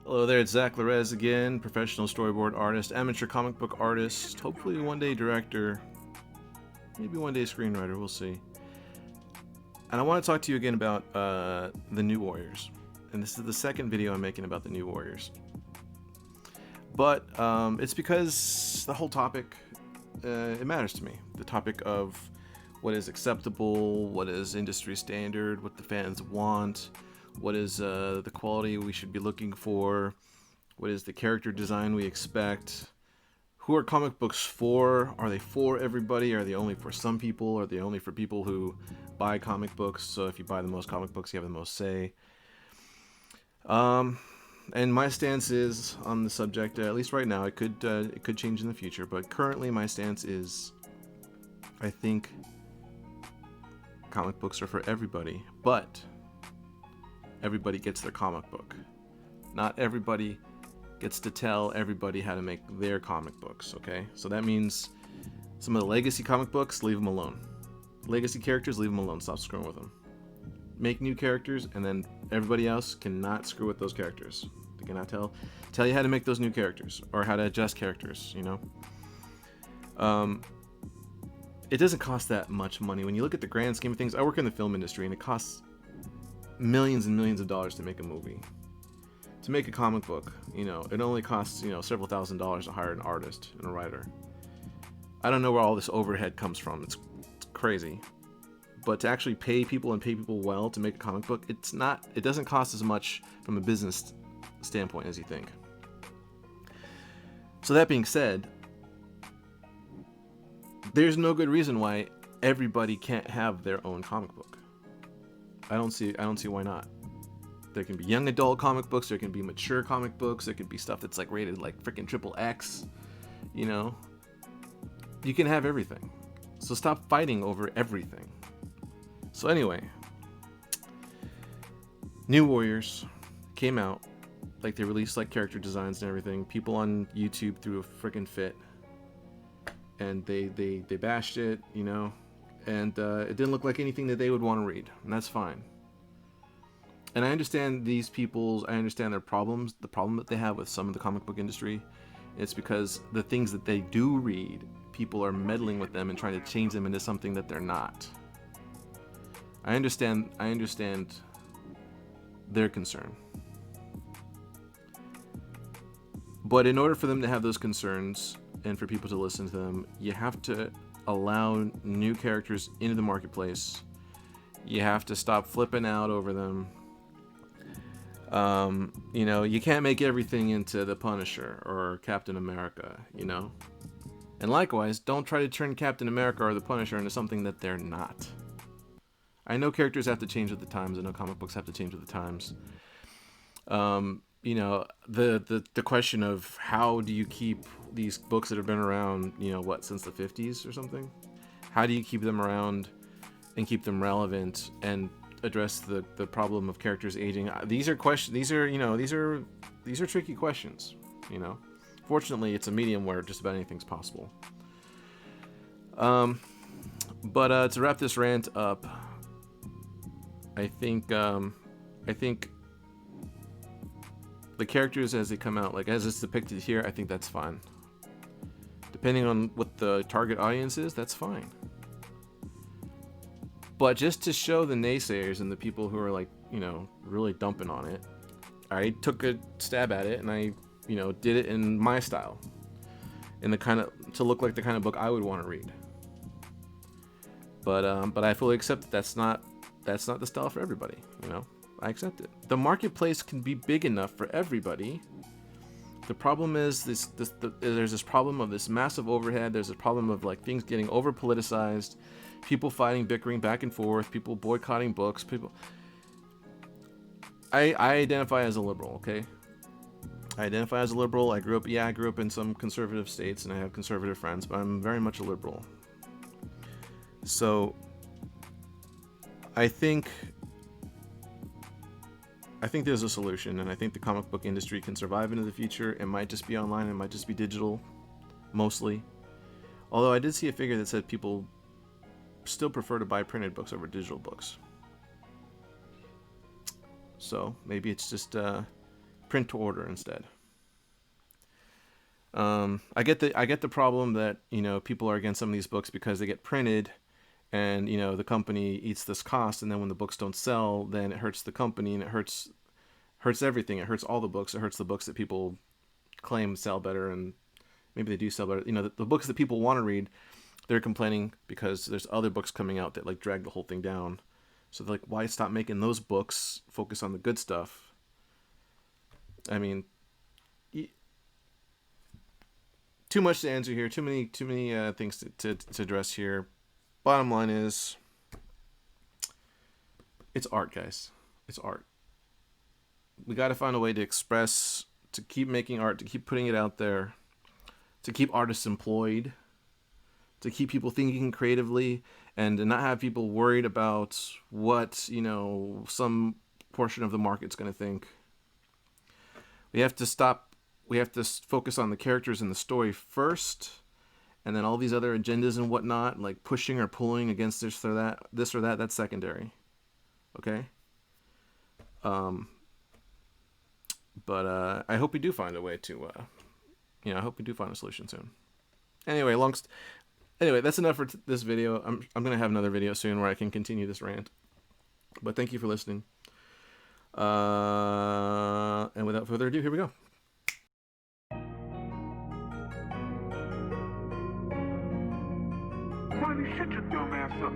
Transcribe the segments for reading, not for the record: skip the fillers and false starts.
Hello there, it's SlyRaptorZ again, professional storyboard artist, amateur comic book artist, hopefully one day director, maybe one day screenwriter, we'll see. And I want to talk to you again about the New Warriors. And this is the second video I'm making about the New Warriors. But it's because the whole topic, it matters to me. The topic of what is acceptable, what is industry standard, what the fans want, what is the quality we should be looking for, what is the character design we expect, who are comic books for, are they for everybody, are they only for some people, are they only for people who buy comic books, so if you buy the most comic books you have the most say. And my stance is on the subject, at least right now, it could change in the future, but currently my stance is, I think comic books are for everybody, but everybody gets their comic book. Not everybody gets to tell everybody how to make their comic books, okay? So that means some of the legacy comic books, leave them alone. Legacy characters, leave them alone, stop screwing with them. Make new characters, and then everybody else cannot screw with those characters. They cannot tell you how to make those new characters, or how to adjust characters, you know? It doesn't cost that much money. When you look at the grand scheme of things, I work in the film industry, and it costs millions and millions of dollars to make a movie. To make a comic book, you know, it only costs, you know, several $1,000s to hire an artist and a writer. I don't know where all this overhead comes from. It's crazy. But to actually pay people and pay people well to make a comic book, it doesn't cost as much from a business standpoint as you think. So that being said, there's no good reason why everybody can't have their own comic book. I don't see why not. There can be young adult comic books, there can be mature comic books, there can be stuff that's like rated like freaking XXX, you know? You can have everything. So stop fighting over everything. So anyway, New Warriors came out, like they released like character designs and everything. People on YouTube threw a freaking fit. And they bashed it, you know? And it didn't look like anything that they would want to read, and that's fine. And I understand these people's, I understand their problems, the problem that they have with some of the comic book industry. It's because the things that they do read, people are meddling with them and trying to change them into something that they're not. I understand their concern. But in order for them to have those concerns and for people to listen to them, you have to allow new characters into the marketplace. You have to stop flipping out over them. You know, you can't make everything into the Punisher or Captain America, you know? And likewise, don't try to turn Captain America or the Punisher into something that they're not. I know characters have to change with the times. I know comic books have to change with the times. You know, the question of how do you keep these books that have been around, you know, what, since the 50s or something? How do you keep them around and keep them relevant and address the problem of characters aging? These are questions. These are tricky questions, you know. Fortunately, it's a medium where just about anything's possible. But to wrap this rant up, I think the characters as they come out, like as it's depicted here, I think that's fine. Depending on what the target audience is, that's fine. But just to show the naysayers and the people who are like, you know, really dumping on it, I took a stab at it and I, you know, did it in my style, in the kind of, to look like the kind of book I would want to read. But I fully accept that that's not the style for everybody, you know. I accept it. The marketplace can be big enough for everybody. The problem is there's this problem of this massive overhead. There's a problem of like things getting over politicized, people fighting, bickering back and forth, people boycotting books. I identify as a liberal, okay? I identify as a liberal. I grew up in some conservative states and I have conservative friends, but I'm very much a liberal. So I think there's a solution, and I think the comic book industry can survive into the future. It might just be online, it might just be digital, mostly. Although I did see a figure that said people still prefer to buy printed books over digital books. So maybe it's just print to order instead. I get the problem that, you know, people are against some of these books because they get printed, and, you know, the company eats this cost, and then when the books don't sell, then it hurts the company, and it hurts everything. It hurts all the books. It hurts the books that people claim sell better, and maybe they do sell better. You know, the books that people want to read, they're complaining because there's other books coming out that like drag the whole thing down. So they're like, why stop making those books? Focus on the good stuff. I mean, too much to answer here. Too many things to address here. Bottom line is, it's art, guys. It's art. We got to find a way to express, to keep making art, to keep putting it out there, to keep artists employed, to keep people thinking creatively, and to not have people worried about what, you know, some portion of the market's going to think. We have to focus on the characters and the story first, and then all these other agendas and whatnot, like pushing or pulling against this or that, that's secondary. Okay? But I hope we do find a way to, I hope we do find a solution soon. Anyway, that's enough for this video. I'm going to have another video soon where I can continue this rant. But thank you for listening. And without further ado, here we go. Shut your dumb ass up.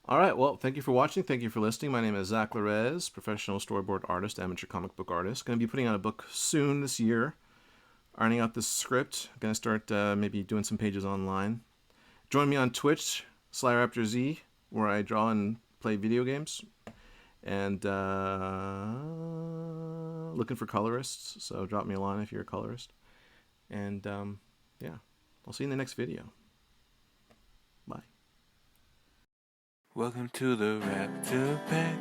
All right, well, thank you for watching. Thank you for listening. My name is SlyRaptorZ, professional storyboard artist, amateur comic book artist. Going to be putting out a book soon this year. Ironing out this script. Going to start maybe doing some pages online. Join me on Twitch, SlyRaptorZ, where I draw and play video games. And looking for colorists, so drop me a line if you're a colorist. And yeah, I'll see you in the next video. Bye. Welcome to the Raptor Pack.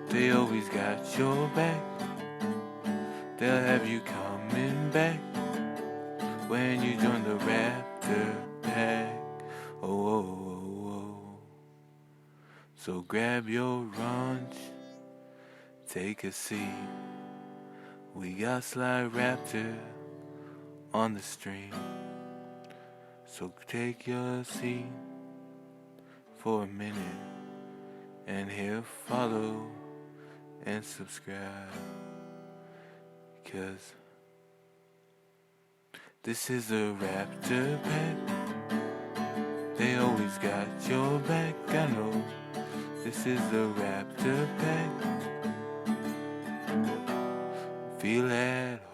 They always got your back. They'll have you coming back when you join the Raptor Pack. Oh, oh, oh, oh. So grab your lunch, take a seat. We got SlyRaptor on the stream. So take your seat for a minute and he'll follow and subscribe, 'cause this is a Raptor pack. They always got your back, I know. This is a Raptor pack. Feel at home.